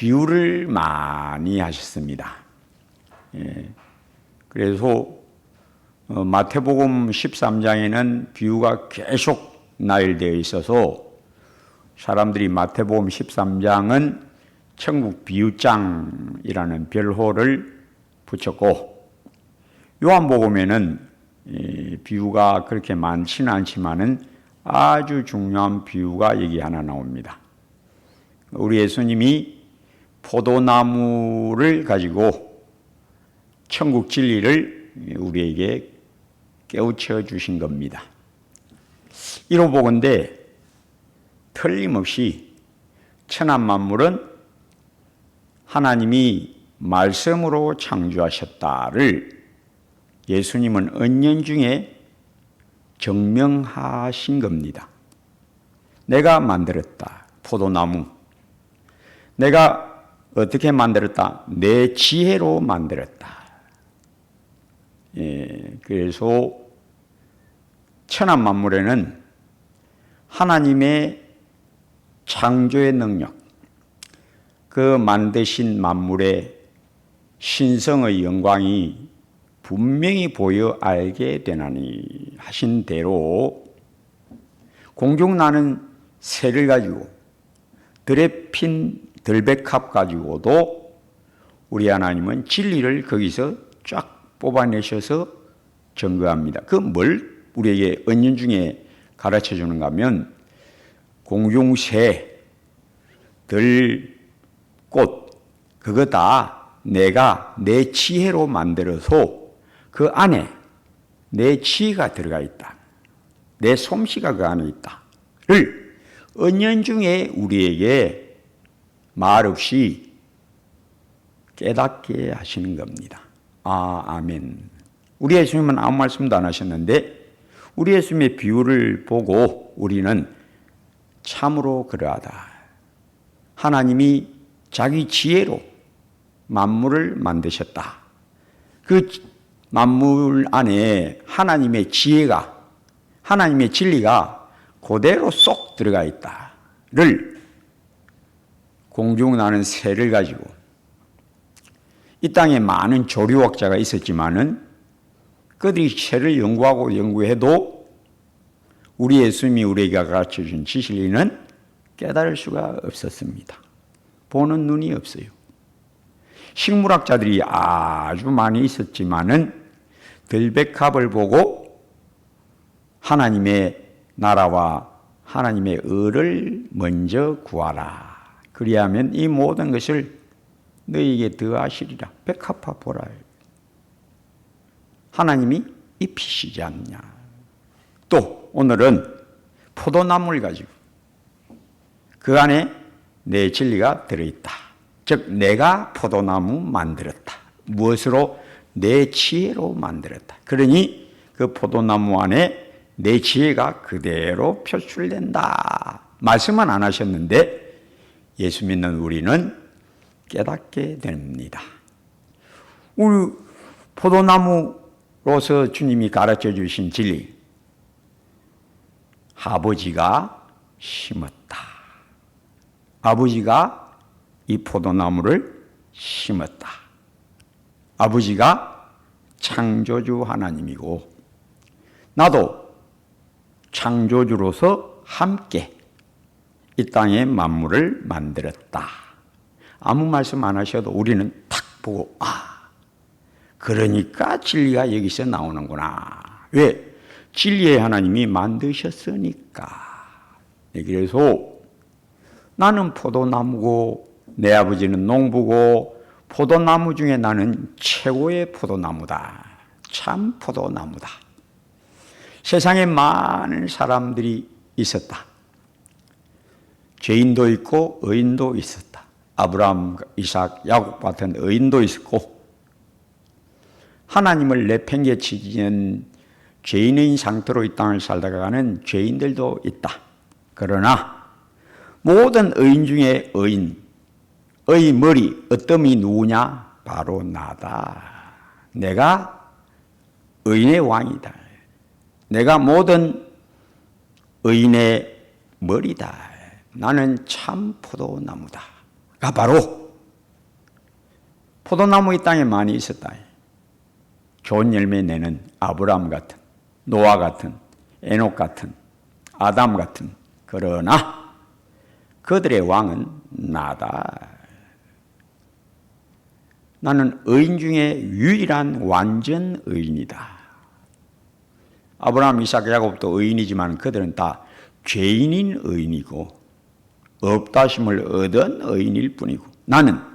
비유를 많이 하셨습니다. 그래서 마태복음 13장에는 비유가 계속 나열되어 있어서 사람들이 마태복음 13장은 천국 비유장이라는 별호를 붙였고, 요한복음에는 비유가 그렇게 많지는 않지만은 아주 중요한 비유가 여기 하나 나옵니다. 우리 예수님이 포도나무를 가지고 천국 진리를 우리에게 깨우쳐 주신 겁니다. 이로보건대 틀림없이 천한 만물은 하나님이 말씀으로 창조하셨다를 예수님은 은연중에 증명하신 겁니다. 내가 만들었다. 포도나무. 내가 어떻게 만들었다? 내 지혜로 만들었다. 그래서 천한 만물에는 하나님의 창조의 능력, 그 만드신 만물의 신성의 영광이 분명히 보여 알게 되나니 하신 대로 공중 나는 새를 가지고 들에 핀 들백합 가지고도 우리 하나님은 진리를 거기서 쫙 뽑아내셔서 증거합니다. 그 뭘 우리에게 은연중에 가르쳐 주는가 하면 공중 새, 들, 꽃 그거 다 내가 내 지혜로 만들어서 그 안에 내 지혜가 들어가 있다. 내 솜씨가 그 안에 있다를 은연중에 우리에게 말없이 깨닫게 하시는 겁니다. 아멘. 우리 예수님은 아무 말씀도 안 하셨는데 우리 예수님의 비유를 보고 우리는 참으로 그러하다. 하나님이 자기 지혜로 만물을 만드셨다. 그 만물 안에 하나님의 지혜가, 하나님의 진리가 그대로 쏙 들어가 있다를 공중 나는 새를 가지고 이 땅에 많은 조류학자가 있었지만은 그들이 새를 연구하고 연구해도 우리 예수님이 우리에게 가르쳐 준 진리는 깨달을 수가 없었습니다. 보는 눈이 없어요. 식물학자들이 아주 많이 있었지만은 들백합을 보고 하나님의 나라와 하나님의 의를 먼저 구하라. 그리하면 이 모든 것을 너희에게 더하시리라. 백합화 보라. 하나님이 입히시지 않냐. 또 오늘은 포도나무를 가지고 그 안에 내 진리가 들어있다. 즉 내가 포도나무 만들었다. 무엇으로? 내 지혜로 만들었다. 그러니 그 포도나무 안에 내 지혜가 그대로 표출된다. 말씀은 안 하셨는데 예수 믿는 우리는 깨닫게 됩니다. 우리 포도나무로서 주님이 가르쳐 주신 진리, 아버지가 심었다. 아버지가 이 포도나무를 심었다. 아버지가 창조주 하나님이고 나도 창조주로서 함께 이 땅의 만물을 만들었다. 아무 말씀 안 하셔도 우리는 탁 보고 그러니까 진리가 여기서 나오는구나. 왜? 진리의 하나님이 만드셨으니까. 그래서 나는 포도나무고 내 아버지는 농부고 포도나무 중에 나는 최고의 포도나무다. 참 포도나무다. 세상에 많은 사람들이 있었다. 죄인도 있고 의인도 있었다. 아브라함, 이삭, 야곱 같은 의인도 있었고 하나님을 내팽개치는 죄인의 상태로 이 땅을 살다가 가는 죄인들도 있다. 그러나 모든 의인 중에 의인의 머리, 어떤 이 누구냐? 바로 나다. 내가 의인의 왕이다. 내가 모든 의인의 머리다. 나는 참 포도나무다. 가 바로 포도나무 이 땅에 많이 있었다. 좋은 열매 내는 아브라함 같은, 노아 같은, 에녹 같은, 아담 같은. 그러나 그들의 왕은 나다. 나는 의인 중에 유일한 완전 의인이다. 아브라함, 이삭, 야곱도 의인이지만 그들은 다 죄인인 의인이고 없다심을 얻은 의인일 뿐이고 나는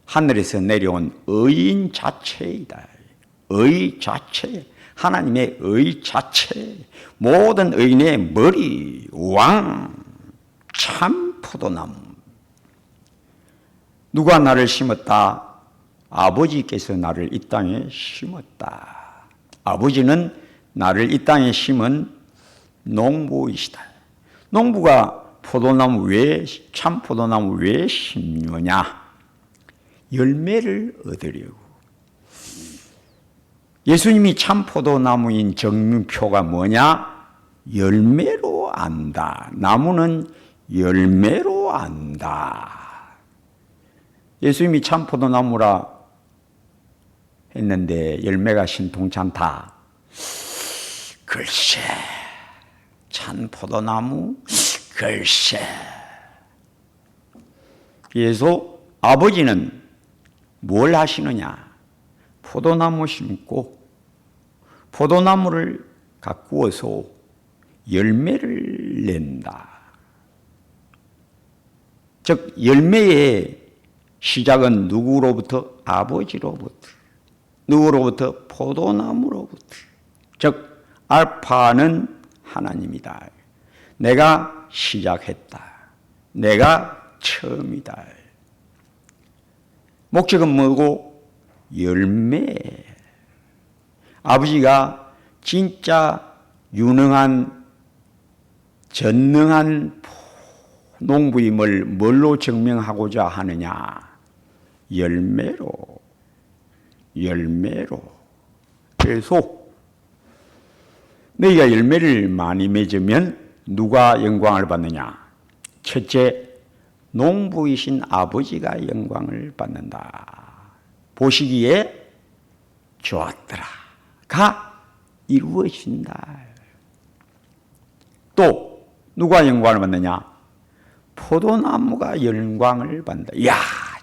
하늘에서 내려온 의인 자체이다. 의 자체, 하나님의 의 자체, 모든 의인의 머리, 왕, 참 포도나무. 누가 나를 심었다? 아버지께서 나를 이 땅에 심었다. 아버지는 나를 이 땅에 심은 농부이시다. 농부가 포도나무 참 포도나무 왜 심느냐? 열매를 얻으려고. 예수님이 참 포도나무인 정표가 뭐냐? 열매로 안다. 나무는 열매로 안다. 예수님이 참 포도나무라 했는데 열매가 신통찮다. 글쎄, 참 포도나무? 글쎄. 그래서 아버지는 뭘 하시느냐? 포도나무 심고 포도나무를 가꾸어서 열매를 낸다. 즉 열매의 시작은 누구로부터? 아버지로부터. 누구로부터? 포도나무로부터. 즉 알파는 하나님이다. 내가 시작했다. 내가 처음이다. 목적은 뭐고? 열매. 아버지가 진짜 유능한 전능한 농부임을 뭘로 증명하고자 하느냐? 열매로. 그래서 너희가 열매를 많이 맺으면 누가 영광을 받느냐? 첫째, 농부이신 아버지가 영광을 받는다. 보시기에 좋았더라가 이루어진다. 또 누가 영광을 받느냐? 포도나무가 영광을 받는다. 이야,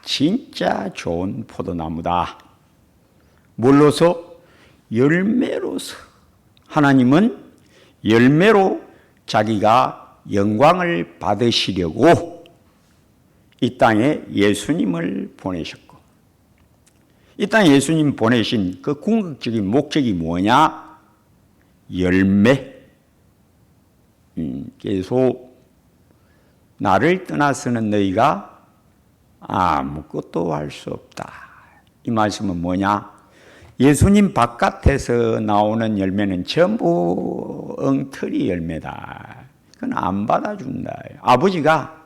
진짜 좋은 포도나무다. 뭘로서? 열매로서. 하나님은 열매로 자기가 영광을 받으시려고 이 땅에 예수님을 보내셨고, 이 땅에 예수님 보내신 그 궁극적인 목적이 뭐냐? 열매. 그래서 나를 떠나서는 너희가 아무것도 할 수 없다. 이 말씀은 뭐냐? 예수님 바깥에서 나오는 열매는 전부 엉터리 열매다. 그건 안 받아준다. 아버지가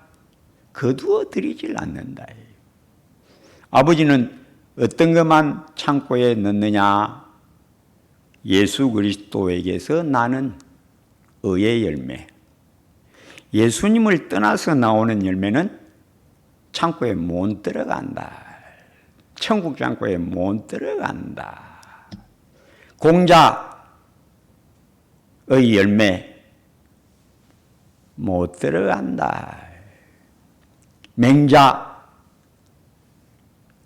거두어 드리질 않는다. 아버지는 어떤 것만 창고에 넣느냐? 예수 그리스도에게서 나는 의의 열매. 예수님을 떠나서 나오는 열매는 창고에 못 들어간다. 천국 창고에 못 들어간다. 공자의 열매 못 들어간다. 맹자,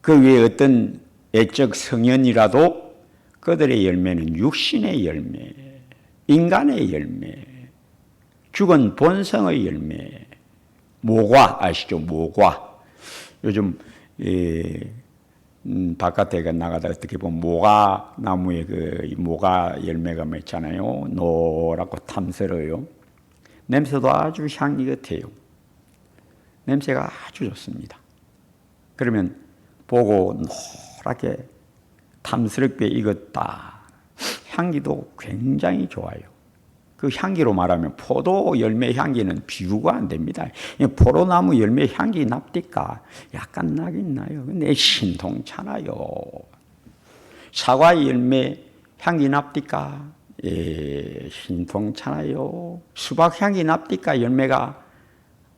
그 위에 어떤 애적 성현이라도 그들의 열매는 육신의 열매, 인간의 열매, 죽은 본성의 열매. 모과 아시죠? 모과. 요즘 바깥에 나가다 어떻게 보면 모과 나무에 그 모과 열매가 맺잖아요. 노랗고 탐스러워요. 냄새도 아주 향기 같아요. 냄새가 아주 좋습니다. 그러면 보고 노랗게 탐스럽게 익었다. 향기도 굉장히 좋아요. 그 향기로 말하면 포도 열매 향기는 비교가 안 됩니다. 포도나무 열매 향기 납니까? 약간 나긴 나요. 근데 신통찮아요. 사과 열매 향기 납니까? 예, 신통찮아요. 수박 향기 납니까? 열매가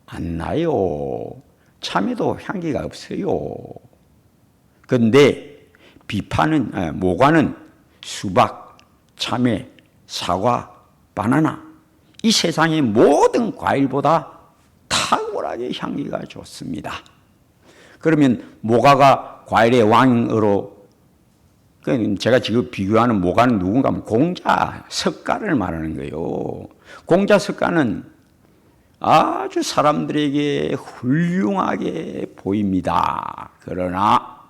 안 나요. 참외도 향기가 없어요. 그런데 모과는 수박, 참외, 사과, 바나나 이 세상의 모든 과일보다 탁월하게 향기가 좋습니다. 그러면 모과가 과일의 왕으로, 제가 지금 비교하는 모과는 누군가 하면 공자, 석가를 말하는 거예요. 공자, 석가는 아주 사람들에게 훌륭하게 보입니다. 그러나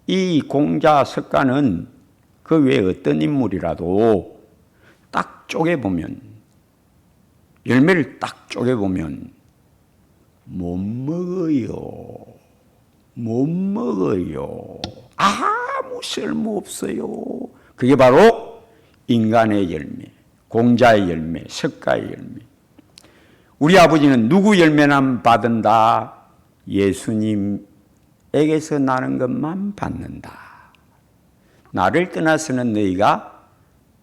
이 공자, 석가는 그 외에 어떤 인물이라도 딱 쪼개보면, 열매를 딱 쪼개보면 못 먹어요. 못 먹어요. 아무 쓸모없어요. 그게 바로 인간의 열매, 공자의 열매, 석가의 열매. 우리 아버지는 누구 열매만 받은다? 예수님에게서 나는 것만 받는다. 나를 떠나서는 너희가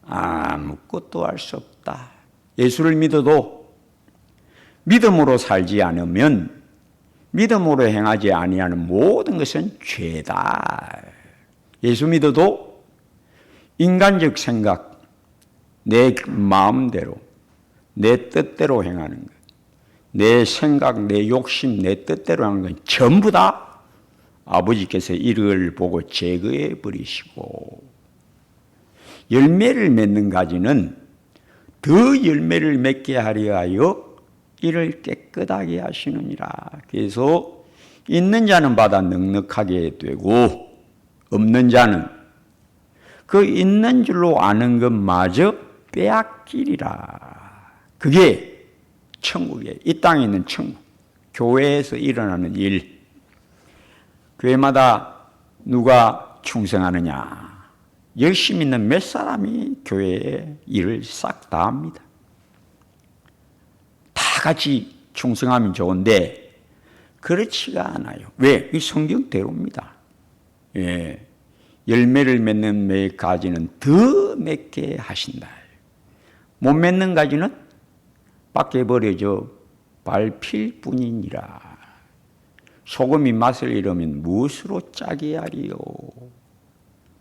아무것도 할 수 없다. 예수를 믿어도 믿음으로 살지 않으면, 믿음으로 행하지 아니하는 모든 것은 죄다. 예수 믿어도 인간적 생각, 내 마음대로, 내 뜻대로 행하는 것, 내 생각, 내 욕심, 내 뜻대로 하는 건 전부 다 아버지께서 이를 보고 제거해 버리시고, 열매를 맺는 가지는 더 열매를 맺게 하려 하여 이를 깨끗하게 하시느니라. 그래서 있는 자는 받아 넉넉하게 되고, 없는 자는 그 있는 줄로 아는 것마저 빼앗기리라. 그게 천국이에요. 이 땅에 있는 천국. 교회에서 일어나는 일. 교회마다 누가 충성하느냐? 열심히 있는 몇 사람이 교회에 일을 싹 다 합니다. 다 같이 충성하면 좋은데 그렇지가 않아요. 왜? 이 성경대로입니다. 예. 열매를 맺는 매 가지는 더 맺게 하신다. 못 맺는 가지는 밖에 버려져 밟힐 뿐이니라. 소금이 맛을 잃으면 무엇으로 짜게 하리요?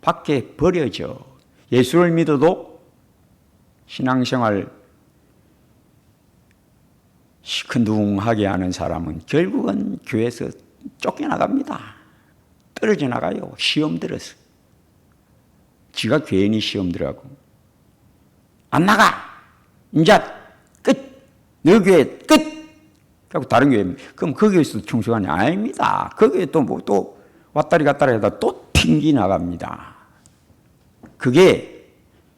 밖에 버려져. 예수를 믿어도 신앙생활 시큰둥하게 하는 사람은 결국은 교회에서 쫓겨나갑니다. 떨어져 나가요. 시험 들어서. 지가 괜히 시험 들어가고. 안 나가! 이제 끝! 너 교회 끝! 하고 다른 교회, 그럼 거기에서 충성하냐? 아닙니다. 거기에 또 왔다리 갔다리 하다 또 튕기 나갑니다. 그게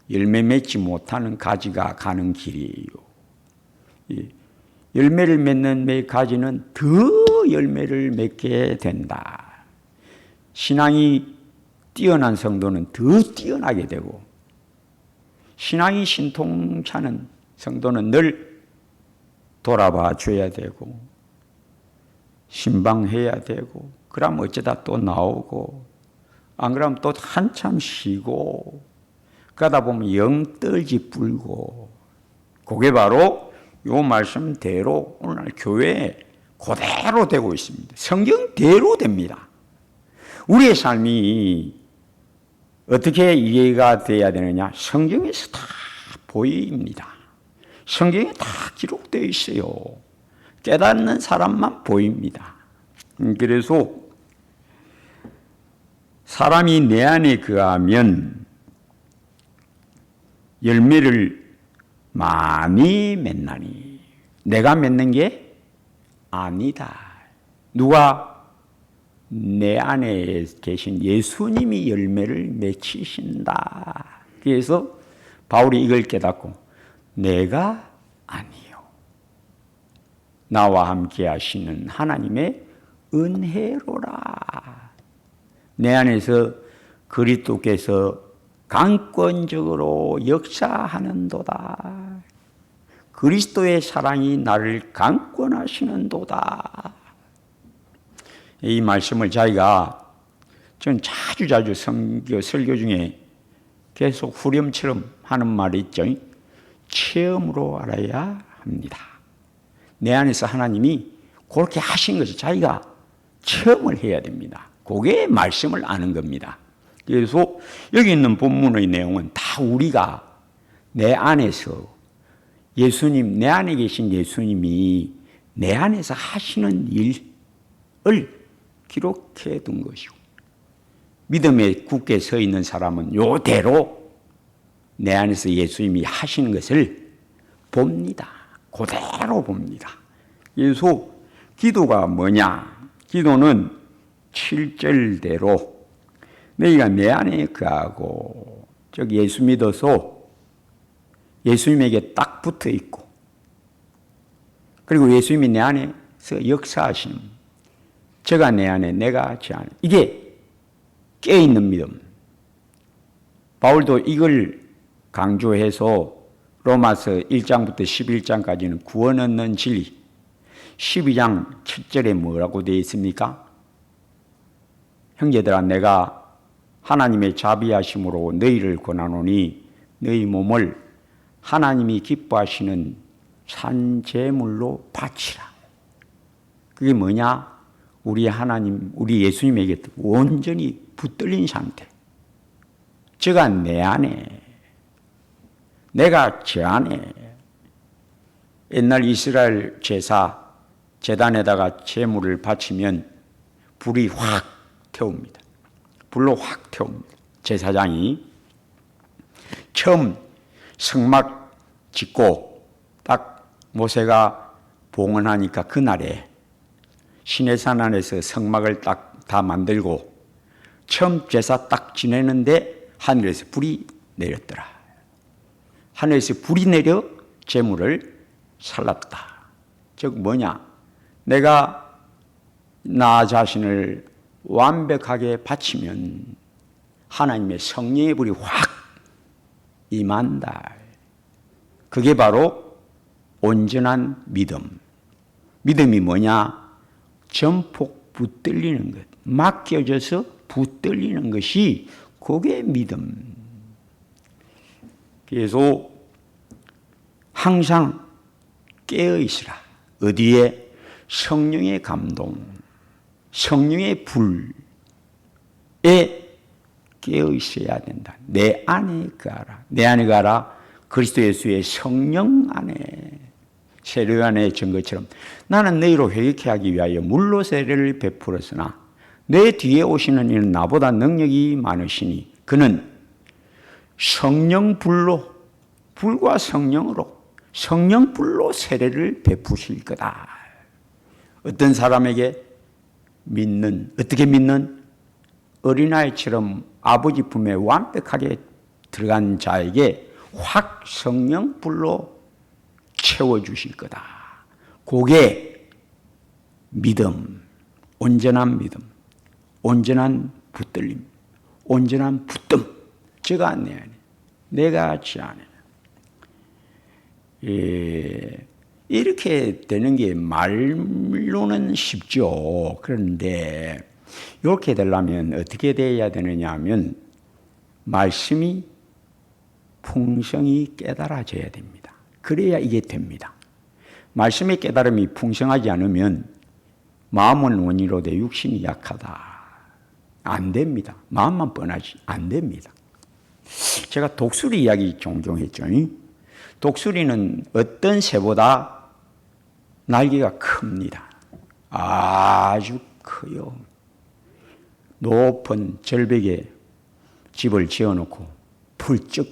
열매 맺지 못하는 가지가 가는 길이에요. 열매를 맺는 매 가지는 더 열매를 맺게 된다. 신앙이 뛰어난 성도는 더 뛰어나게 되고, 신앙이 신통찮은 성도는 늘 돌아봐 줘야 되고, 신방해야 되고, 그러면 어쩌다 또 나오고, 안 그러면 또 한참 쉬고, 그러다 보면 영 떨지 불고, 그게 바로 요 말씀대로 오늘 교회에 그대로 되고 있습니다. 성경대로 됩니다. 우리의 삶이 어떻게 이해가 돼야 되느냐? 성경에서 다 보입니다. 성경에 다 기록되어 있어요. 깨닫는 사람만 보입니다. 그래서 사람이 내 안에 거하면 열매를 많이 맺나니. 내가 맺는 게 아니다. 누가? 내 안에 계신 예수님이 열매를 맺히신다. 그래서 바울이 이걸 깨닫고 내가 아니요, 나와 함께 하시는 하나님의 은혜로라. 내 안에서 그리스도께서 강권적으로 역사하는도다. 그리스도의 사랑이 나를 강권하시는도다. 이 말씀을 자기가 전 자주 설교 중에 계속 후렴처럼 하는 말이 있죠. 체험으로 알아야 합니다. 내 안에서 하나님이 그렇게 하신 것을 자기가 체험을 해야 됩니다. 그게 말씀을 아는 겁니다. 그래서 여기 있는 본문의 내용은 다 우리가 내 안에서 예수님, 내 안에 계신 예수님이 내 안에서 하시는 일을 기록해 둔 것이고, 믿음에 굳게 서 있는 사람은 요대로 내 안에서 예수님이 하시는 것을 봅니다. 그대로 봅니다. 그래서 기도가 뭐냐? 기도는 7절대로 너희가 내 안에 거하고, 즉 예수 믿어서 예수님에게 딱 붙어 있고, 그리고 예수님이 내 안에서 역사하시는, 제가 내 안에 내가 제 안에, 이게 깨어있는 믿음. 바울도 이걸 강조해서 로마서 1장부터 11장까지는 구원 얻는 진리, 12장 7절에 뭐라고 되어 있습니까? 형제들아, 내가 하나님의 자비하심으로 너희를 권하노니 너희 몸을 하나님이 기뻐하시는 산제물로 바치라. 그게 뭐냐? 우리 하나님, 우리 예수님에게 온전히 붙들린 상태. 제가 내 안에, 내가 제 안에. 옛날 이스라엘 제사, 제단에다가 제물을 바치면 불이 확 태웁니다. 불로 확 태웁니다. 제사장이 처음 성막 짓고 딱 모세가 봉헌하니까 그날에 시내산 안에서 성막을 딱 다 만들고 처음 제사 딱 지내는데 하늘에서 불이 내렸더라. 하늘에서 불이 내려 제물을 살랐다. 즉 뭐냐? 내가 나 자신을 완벽하게 바치면 하나님의 성령의 불이 확 임한다. 그게 바로 온전한 믿음. 믿음이 뭐냐? 전폭 붙들리는 것. 맡겨져서 붙들리는 것이 그게 믿음. 그래서 항상 깨어있으라. 어디에? 성령의 감동, 성령의 불에 깨어있어야 된다. 내 안에 가라. 내 안에 가라. 그리스도 예수의 성령 안에, 세례 안에 전 것처럼 나는 너희로 회개케 하기 위하여 물로 세례를 베풀었으나 내 뒤에 오시는 이는 나보다 능력이 많으시니 그는 성령 불로, 불과 성령으로, 성령 불로 세례를 베푸실 거다. 어떤 사람에게 믿는, 어떻게 믿는? 어린아이처럼 아버지 품에 완벽하게 들어간 자에게 확 성령 불로 채워주실 거다. 그게 믿음, 온전한 믿음, 온전한 붙들림, 온전한 붙듦. 제가 내 안에, 내가 제 안에. 이렇게 되는 게 말로는 쉽죠. 그런데 이렇게 되려면 어떻게 돼야 되느냐 하면 말씀이 풍성히 깨달아져야 됩니다. 그래야 이게 됩니다. 말씀의 깨달음이 풍성하지 않으면 마음은 원이로되 육신이 약하다. 안 됩니다. 마음만 뻔하지 안 됩니다. 제가 독수리 이야기 종종 했죠. 독수리는 어떤 새보다 날개가 큽니다. 아주 커요. 높은 절벽에 집을 지어놓고 펄쩍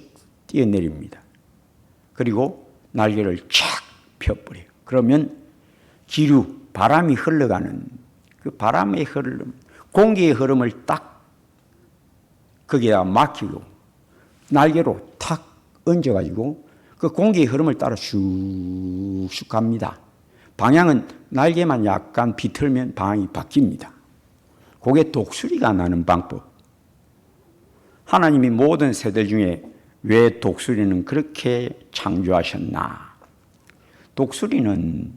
뛰어내립니다. 그리고 날개를 쫙 펴버려요. 그러면 기류, 바람이 흘러가는 그 바람의 흐름, 공기의 흐름을 딱 거기에다 맡기고 날개로 탁 얹어가지고 그 공기의 흐름을 따라 슉슉 갑니다. 방향은 날개만 약간 비틀면 방향이 바뀝니다. 그게 독수리가 나는 방법. 하나님이 모든 세대 중에 왜 독수리는 그렇게 창조하셨나? 독수리는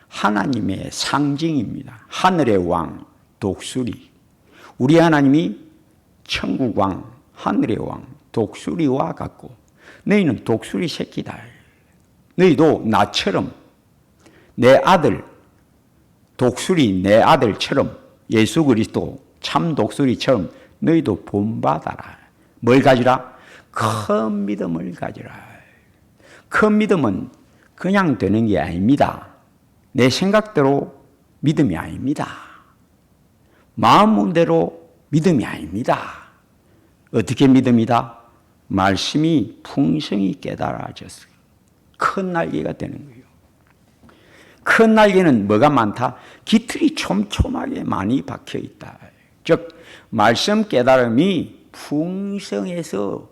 하나님의 상징입니다. 하늘의 왕, 독수리. 우리 하나님이 천국 왕, 하늘의 왕, 독수리와 같고 너희는 독수리 새끼다. 너희도 나처럼 내 아들, 독수리 내 아들처럼 예수 그리스도 참 독수리처럼 너희도 본받아라. 뭘 가지라? 큰 믿음을 가지라. 큰 믿음은 그냥 되는 게 아닙니다. 내 생각대로 믿음이 아닙니다. 마음대로 믿음이 아닙니다. 어떻게 믿음이다? 말씀이 풍성히 깨달아졌어요. 큰 날개가 되는 거예요. 큰 날개는 뭐가 많다? 깃털이 촘촘하게 많이 박혀 있다. 즉 말씀 깨달음이 풍성해서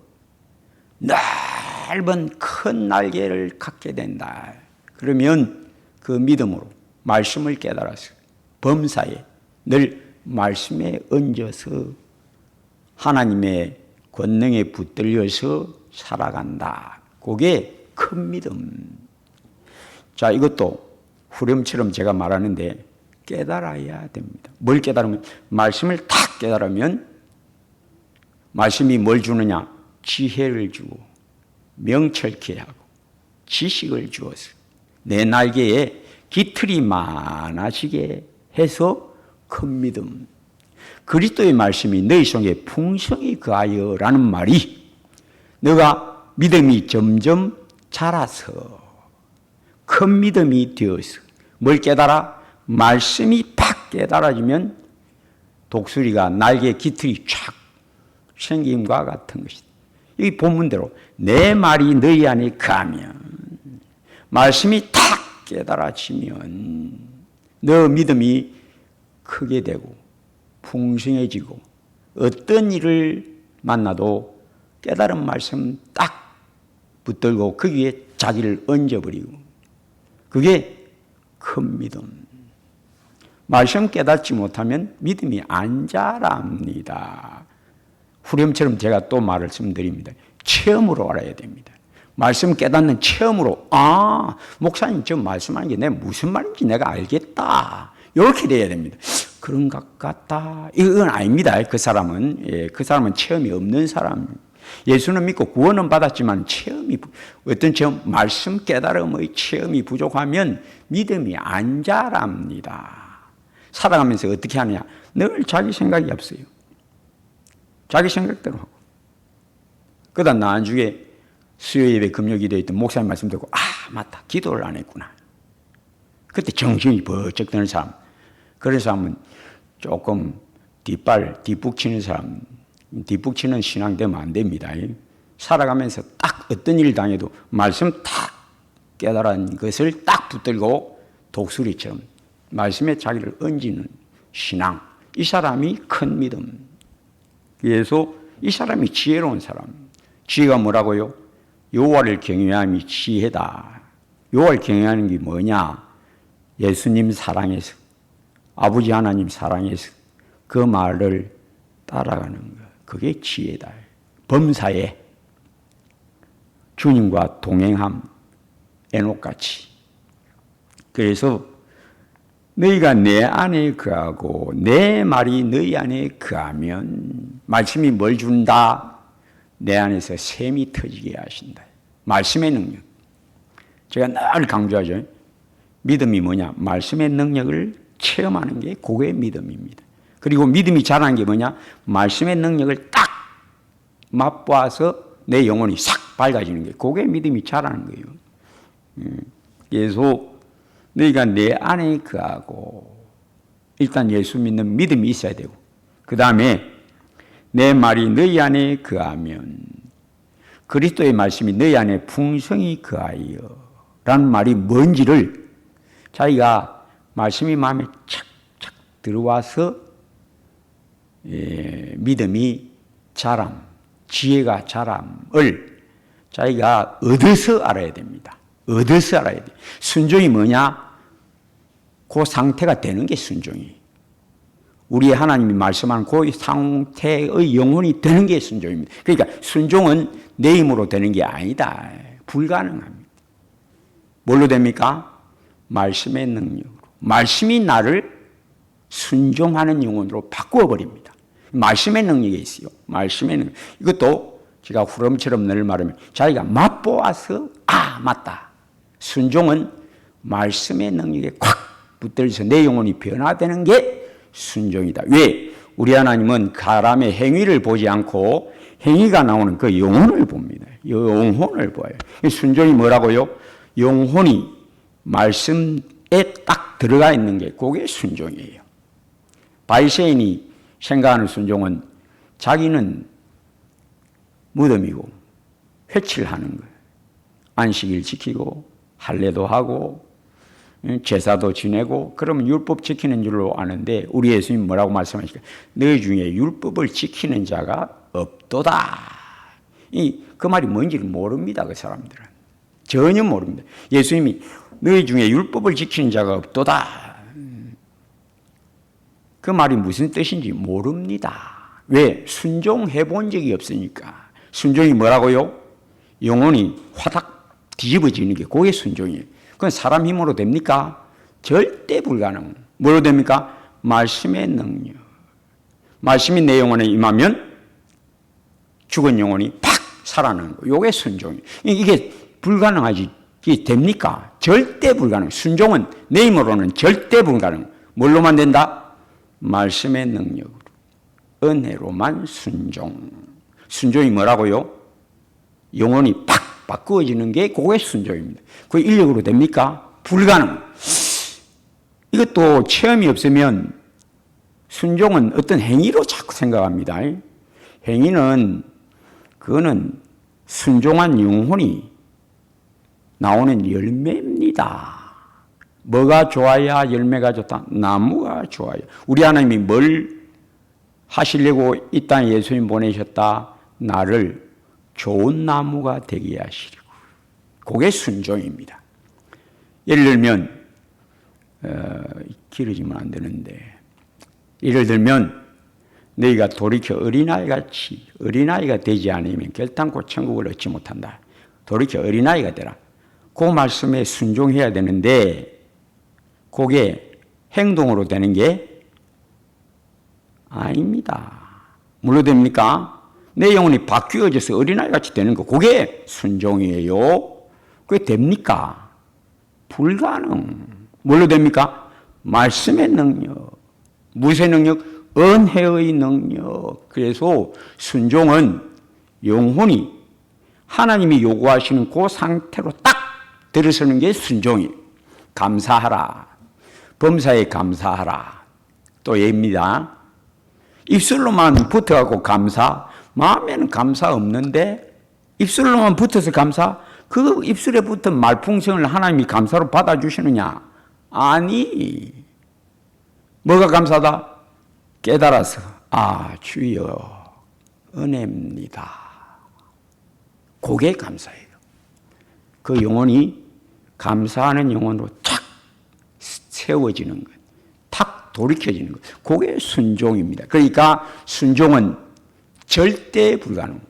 넓은 큰 날개를 갖게 된다. 그러면 그 믿음으로 말씀을 깨달아서 범사에 늘 말씀에 얹어서 하나님의 권능에 붙들려서 살아간다. 그게 큰 믿음. 자, 이것도 후렴처럼 제가 말하는데 깨달아야 됩니다. 뭘 깨달으면? 말씀을 탁 깨달으면 말씀이 뭘 주느냐? 지혜를 주고 명철케 하고 지식을 주어서 내 날개에 깃털이 많아지게 해서 큰 믿음. 그리스도의 말씀이 너희 속에 풍성히 거하여 라는 말이 너가 믿음이 점점 자라서 큰 믿음이 되어서 뭘 깨달아? 말씀이 팍 깨달아지면 독수리가 날개 깃털이 촥 생김과 같은 것이다. 이 본문대로 내 말이 너희 안에 거하면 말씀이 탁 깨달아지면 너 믿음이 크게 되고 풍성해지고 어떤 일을 만나도 깨달은 말씀 딱 붙들고 거기에 자기를 얹어버리고 그게 큰 믿음. 말씀 깨닫지 못하면 믿음이 안 자랍니다. 후렴처럼 제가 또 말씀드립니다. 체험으로 알아야 됩니다. 말씀 깨닫는 체험으로 목사님 지금 말씀하는 게 내가 무슨 말인지 내가 알겠다. 이렇게 돼야 됩니다. 그런 것 같다. 이건 아닙니다. 그 사람은 체험이 없는 사람. 예수는 믿고 구원은 받았지만 어떤 체험, 말씀 깨달음의 체험이 부족하면 믿음이 안 자랍니다. 살아가면서 어떻게 하느냐? 늘 자기 생각이 없어요. 자기 생각대로 하고. 그러다 나중에 수요 예배 금요 기도에 있던 목사님 말씀 듣고 맞다. 기도를 안 했구나. 그때 정신이 번쩍 드는 사람. 그런 사람은 조금 뒷북치는 사람, 뒷북치는 신앙 되면 안 됩니다. 살아가면서 딱 어떤 일을 당해도 말씀 딱 깨달은 것을 딱 붙들고 독수리처럼 말씀에 자기를 얹는 신앙. 이 사람이 큰 믿음. 그래서 이 사람이 지혜로운 사람. 지혜가 뭐라고요? 여호와를 경외함이 지혜다. 여호와를 경외하는 게 뭐냐? 예수님 사랑해서 아버지 하나님 사랑해서 그 말을 따라가는 것. 그게 지혜다. 범사에 주님과 동행함, 에녹같이. 그래서 너희가 내 안에 거하고 내 말이 너희 안에 거하면 말씀이 뭘 준다? 내 안에서 샘이 터지게 하신다. 말씀의 능력. 제가 늘 강조하죠. 믿음이 뭐냐? 말씀의 능력을 체험하는 게 그게 믿음입니다. 그리고 믿음이 자라는 게 뭐냐? 말씀의 능력을 딱 맛보아서 내 영혼이 싹 밝아지는 게 그게 믿음이 자라는 거예요. 그래서 너희가 내 안에 거하고 일단 예수 믿는 믿음이 있어야 되고 그 다음에 내 말이 너희 안에 거하면 그리스도의 말씀이 너희 안에 풍성히 거하여 라는 말이 뭔지를 자기가 말씀이 마음에 착착 들어와서 믿음이 자람, 지혜가 자람을 자기가 얻어서 알아야 됩니다. 얻어서 알아야 돼. 순종이 뭐냐? 그 상태가 되는 게 순종이. 우리 하나님이 말씀하는 그 상태의 영혼이 되는 게 순종입니다. 그러니까 순종은 내 힘으로 되는 게 아니다. 불가능합니다. 뭘로 됩니까? 말씀의 능력으로. 말씀이 나를 순종하는 영혼으로 바꾸어 버립니다. 말씀의 능력이 있어요. 말씀의 능력. 이것도 제가 후렴처럼 늘 말하면 자기가 맛보아서 맞다. 순종은 말씀의 능력에 콱 붙들려서 내 영혼이 변화되는 게 순종이다. 왜? 우리 하나님은 사람의 행위를 보지 않고 행위가 나오는 그 영혼을 봅니다. 영혼을 봐요. 순종이 뭐라고요? 영혼이 말씀에 딱 들어가 있는 게 그게 순종이에요. 바리새인이 생각하는 순종은 자기는 무덤이고 회치를 하는 거예요. 안식일 지키고 할례도 하고 제사도 지내고 그러면 율법 지키는 줄로 아는데 우리 예수님 뭐라고 말씀하실까요? 너희 중에 율법을 지키는 자가 없도다. 그 말이 뭔지를 모릅니다. 그 사람들은. 전혀 모릅니다. 예수님이 너희 중에 율법을 지키는 자가 없도다. 그 말이 무슨 뜻인지 모릅니다. 왜? 순종해 본 적이 없으니까. 순종이 뭐라고요? 영혼이 화닥 뒤집어지는 게 그게 순종이에요. 그건 사람 힘으로 됩니까? 절대 불가능. 뭐로 됩니까? 말씀의 능력. 말씀이 내 영혼에 임하면 죽은 영혼이 팍 살아나는 거예요. 이게 순종이에요. 이게 불가능하지. 이게 됩니까? 절대 불가능. 순종은 내 힘으로는 절대 불가능. 뭘로만 된다? 말씀의 능력으로. 은혜로만 순종. 순종이 뭐라고요? 영혼이 팍 바꾸어지는 게 그게 순종입니다. 그게 인력으로 됩니까? 불가능. 이것도 체험이 없으면 순종은 어떤 행위로 자꾸 생각합니다. 행위는 그거는 순종한 영혼이 나오는 열매입니다. 뭐가 좋아야 열매가 좋다? 나무가 좋아요. 우리 하나님이 뭘 하시려고 이 땅에 예수님 보내셨다? 나를 좋은 나무가 되게 하시려고. 그게 순종입니다. 예를 들면 길어지면 안 되는데 예를 들면 너희가 돌이켜 어린아이가 되지 않으면 결단코 천국을 얻지 못한다. 돌이켜 어린아이가 되라. 그 말씀에 순종해야 되는데 그게 행동으로 되는 게 아닙니다. 뭘로 됩니까? 내 영혼이 바뀌어져서 어린아이같이 되는 거 그게 순종이에요. 그게 됩니까? 불가능. 뭘로 됩니까? 말씀의 능력. 무엇의 능력? 은혜의 능력. 그래서 순종은 영혼이 하나님이 요구하시는 그 상태로 딱 들어서는 게 순종이에요. 감사하라. 범사에 감사하라. 또 예입니다. 입술로만 붙어갖고 감사, 마음에는 감사 없는데 입술로만 붙어서 감사, 그 입술에 붙은 말풍성을 하나님이 감사로 받아주시느냐? 아니. 뭐가 감사다? 깨달아서 주여 은혜입니다. 그게 감사예요. 그 영혼이 감사하는 영혼으로 탁 세워지는 것, 탁 돌이켜지는 것, 그게 순종입니다. 그러니까 순종은 절대 불가능.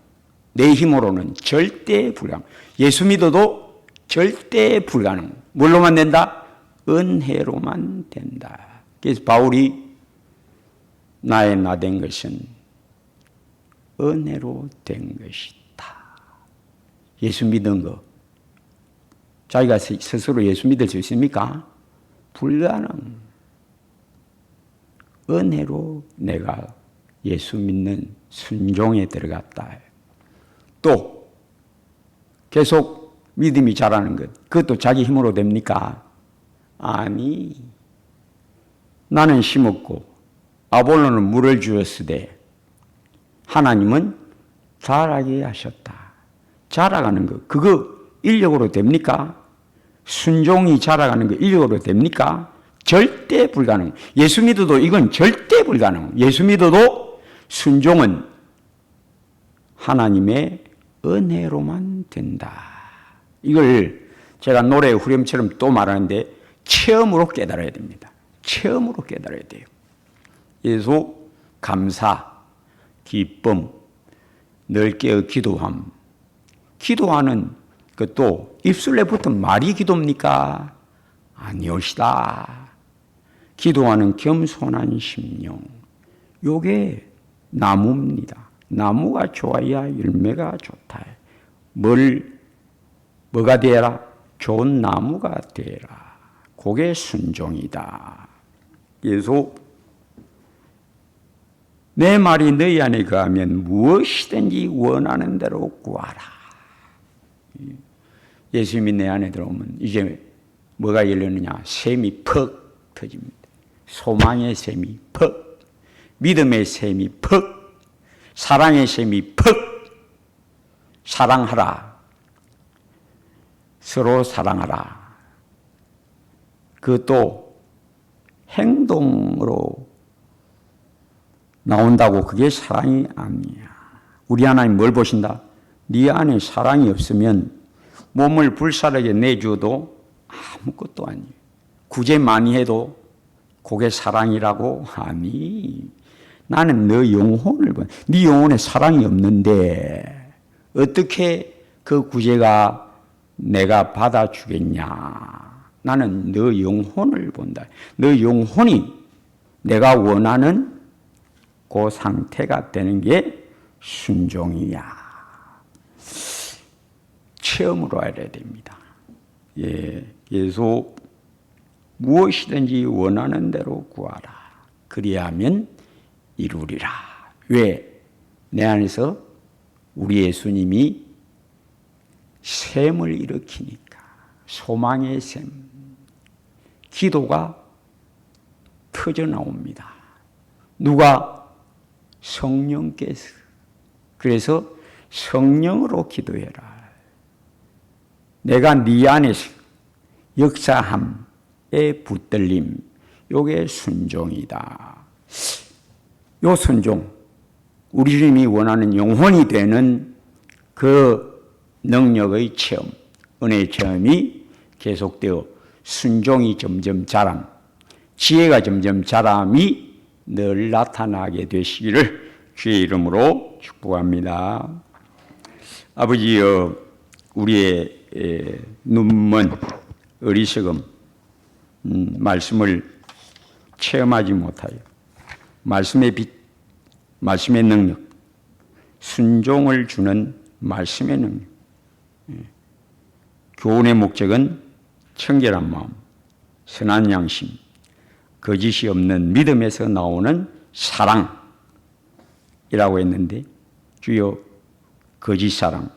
내 힘으로는 절대 불가능. 예수 믿어도 절대 불가능. 뭘로만 된다? 은혜로만 된다. 그래서 바울이 나의 나 된 것은 은혜로 된 것이다. 예수 믿은 거 자기가 스스로 예수 믿을 수 있습니까? 불가능. 은혜로 내가 예수 믿는 순종에 들어갔다. 또 계속 믿음이 자라는 것, 그것도 자기 힘으로 됩니까? 아니. 나는 심었고 아볼로는 물을 주었으되 하나님은 자라게 하셨다. 자라가는 것, 그거 인력으로 됩니까? 순종이 자라가는 거 인력으로 됩니까? 절대 불가능. 예수 믿어도 이건 절대 불가능. 예수 믿어도 순종은 하나님의 은혜로만 된다. 이걸 제가 노래 후렴처럼 또 말하는데 체험으로 깨달아야 됩니다. 체험으로 깨달아야 돼요. 그래서 감사, 기쁨, 넓게 기도함. 기도하는 것도 입술에 붙은 말이 기도입니까? 아니오시다. 기도하는 겸손한 심령. 요게 나무입니다. 나무가 좋아야 열매가 좋다. 뭐가 되라? 좋은 나무가 되라. 그게 순종이다. 그래서 내 말이 너희 안에 거하면 무엇이든지 원하는 대로 구하라. 예수님이 내 안에 들어오면 이제 뭐가 열리느냐? 샘이 퍽 터집니다. 소망의 샘이 퍽, 믿음의 샘이 퍽, 사랑의 샘이 퍽. 사랑하라. 서로 사랑하라. 그것도 행동으로 나온다고 그게 사랑이 아니야. 우리 하나님 뭘 보신다? 네 안에 사랑이 없으면 몸을 불사르게 내줘도 아무것도 아니에요. 구제 많이 해도 그게 사랑이라고? 아니. 나는 너 영혼을 봐. 네 영혼에 사랑이 없는데 어떻게 그 구제가 내가 받아주겠냐. 나는 너 영혼을 본다. 너 영혼이 내가 원하는 그 상태가 되는 게 순종이야. 체험으로 알아야 됩니다. 예, 계속 무엇이든지 원하는 대로 구하라. 그리하면 이루리라. 왜? 내 안에서 우리 예수님이 샘을 일으키니까. 소망의 샘. 기도가 터져 나옵니다. 누가? 성령께서. 그래서 성령으로 기도해라. 내가 네 안에서 역사함의 붙들림, 요게 순종이다. 요 순종, 우리 주님이 원하는 영혼이 되는 그 능력의 체험, 은혜의 체험이 계속되어 순종이 점점 자람, 지혜가 점점 자람이 늘 나타나게 되시기를 주의 이름으로 축복합니다. 아버지여, 우리의 눈먼 어리석음, 말씀을 체험하지 못하여 말씀의 빛, 말씀의 능력, 순종을 주는 말씀의 능력. 교훈의 목적은 청결한 마음, 선한 양심, 거짓이 없는 믿음에서 나오는 사랑이라고 했는데, 주여 거짓 사랑,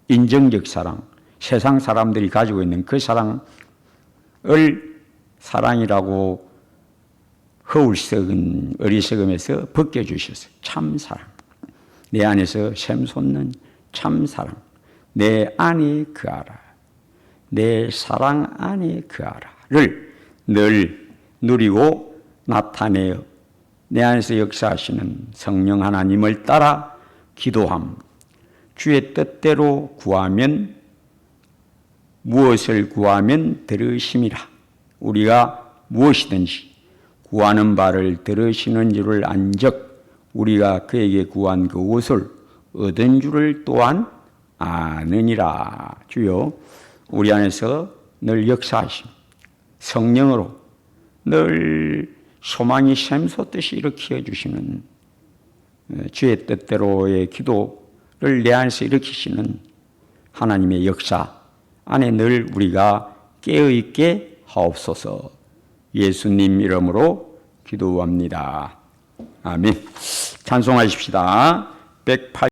인정적 사랑, 세상 사람들이 가지고 있는 그 사랑을 사랑이라고 허울썩은 어리석음에서 벗겨주셨어요. 참 사랑. 내 안에서 샘솟는 참 사랑. 내 안에 거하라. 내 사랑 안에 거하라를 늘 누리고 나타내어 내 안에서 역사하시는 성령 하나님을 따라 기도함. 주의 뜻대로 구하면 무엇을 구하면 들으심이라. 우리가 무엇이든지 구하는 바를 들으시는 줄을 안즉 우리가 그에게 구한 그것을 얻은 줄을 또한 아느니라. 주여, 우리 안에서 늘 역사하심, 성령으로 늘 소망이 샘솟듯이 일으켜 주시는 주의 뜻대로의 기도를 내 안에서 일으키시는 하나님의 역사 안에 늘 우리가 깨어있게 하옵소서. 예수님 이름으로 기도합니다. 아멘. 찬송하십시다. 108